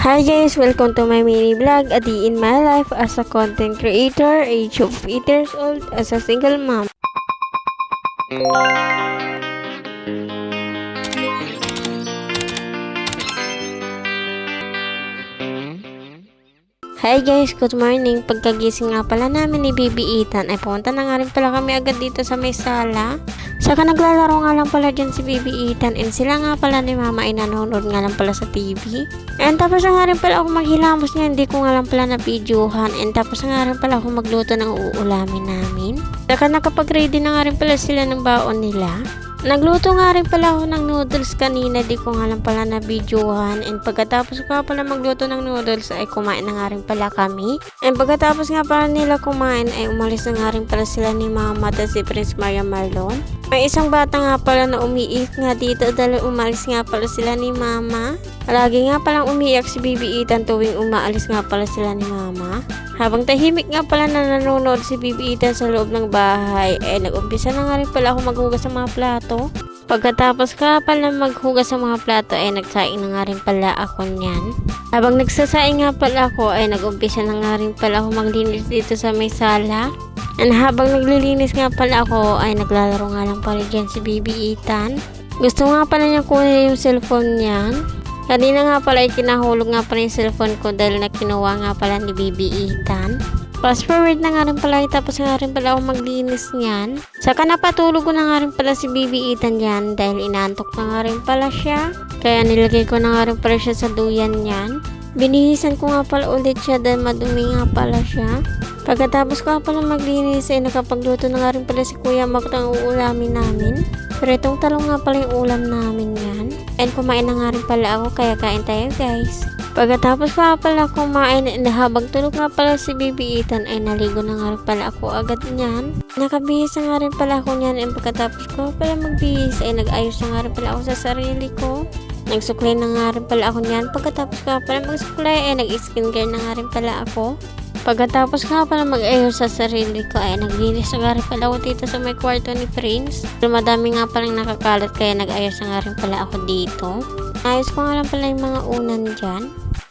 Hi guys! Welcome to my mini vlog, A Day in My Life as a content creator, age of 8 years old, as a single mom. Hi guys! Good morning! Pagkagising nga pala namin ni Baby Ethan ay pumunta na nga rin pala kami agad dito sa may sala. Saka naglalaro nga lang pala dyan si Baby Ethan and sila nga pala ni Mama ay nanonood nga lang pala sa TV. And tapos nga rin pala ako maghilamos niya, hindi ko nga lang pala na-videohan. And tapos nga rin pala ako magluto ng uulamin namin. Saka nakapag-ready na nga rin pala sila ng baon nila. Nagluto nga rin pala ako ng noodles kanina, di ko nga lang pala na-videohan. And pagkatapos ko pala magluto ng noodles ay kumain na nga rin pala kami. And pagkatapos nga pala nila kumain ay umalis na nga rin pala sila ni Mama at si Prince Maria Marlon. May isang bata nga pala na umiiyak nga dito dahil umalis nga pala sila ni Mama. Lagi nga palang umiiyak si Baby Ethan tuwing umaalis nga pala sila ni Mama. Habang tahimik nga pala na nanonood si Baby Ethan sa loob ng bahay, nag-umpisa na nga rin pala ako maghugas ng mga plato. Pagkatapos ka pala maghugas ng mga plato ay nagsaing na nga rin pala ako niyan. Habang nagsasaing nga pala ako ay nag-umpisa na nga rin pala ako maglinis dito sa may sala. And habang naglilinis nga pala ako ay naglalaro nga lang pala dyan si Baby Ethan. Gusto nga pala niya kunin yung cellphone niyan. Kanina nga pala ay kinahulog nga pala yung cellphone ko dahil na kinuha nga pala ni Baby Ethan. Fast forward na nga rin pala, tapos nga rin pala ako maglinis niyan. Saka napatulog ko na nga rin pala si Baby Ethan yan dahil inaantok na nga rin pala siya. Kaya nilagay ko na nga rin pala siya sa duyan niyan. Binihisan ko nga pala ulit siya dahil madumi nga pala siya. Pagkatapos ko nga pala maglinis ay nakapagluto na nga rin pala si Kuya Mac ng uulamin namin. Pero itong talong nga pala yung ulam namin yan. And kumain na nga rin pala ako kaya kain tayo guys. Pagkatapos pa pala kumain and habang tulog nga pala si Baby Ethan ay naligo na nga rin pala ako agad niyan. Nakabihis na nga rin pala ako niyan and pagkatapos ko pala magbihis ay nag-ayos na nga rin pala ako sa sarili ko. Nagsuklay na nga rin pala ako niyan. Pagkatapos ko pala magsuklay ay nag-skincare na nga rin pala ako. Pagkatapos nga pala mag-ayos sa sarili ko ay naglinis na nga rin pala ako dito sa may kwarto ni Prince. Pero madami nga palang nakakalat kaya nag-ayos na nga rin pala ako dito. Ayos ko nga lang pala yung mga unan dyan.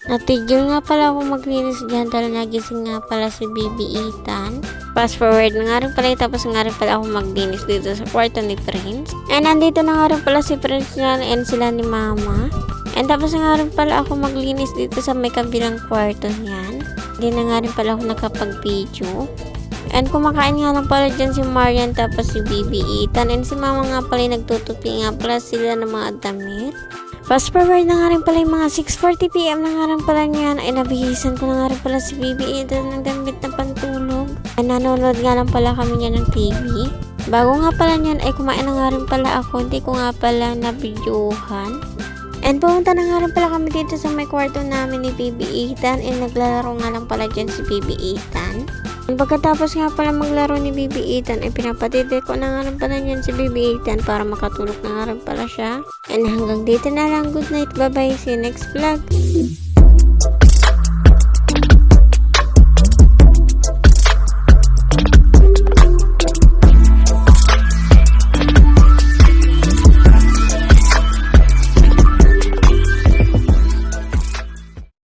Natigil nga pala ako maglinis dyan dahil nagising nga pala si Baby Ethan. Fast forward na nga rin pala tapos nga rin pala ako maglinis dito sa kwarto ni Prince. And nandito na nga rin pala si Prince dyan and sila ni Mama. And tapos nga rin pala ako maglinis dito sa may kabilang kwarto niyan. Hindi na nga rin pala ako nakapag-video. And kumakain nga lang pala dyan si Marian tapos si Baby Ethan. And si Mama nga pala nagtutupi nga pala sila ng mga damit. Fast forward na nga rin pala yung mga 6:40 PM na nga rin pala niyan. Ay nabihisan ko na nga rin pala si Baby Ethan ng damit na pantulog. Ay nanonood nga lang pala kami niyan ng TV. Bago nga pala niyan ay kumain na nga rin pala ako. Hindi ko nga pala na-videohan. And pumunta na nga rin pala kami dito sa may kwarto namin ni Baby Ethan and naglalaro nga lang pala dyan si Baby Ethan. And pagkatapos nga pala maglaro ni Baby Ethan ay pinapatid ko na nga rin pala dyan si Baby Ethan para makatulog na nga rin pala siya. And hanggang dito na lang. Good night. Bye bye. See you next vlog.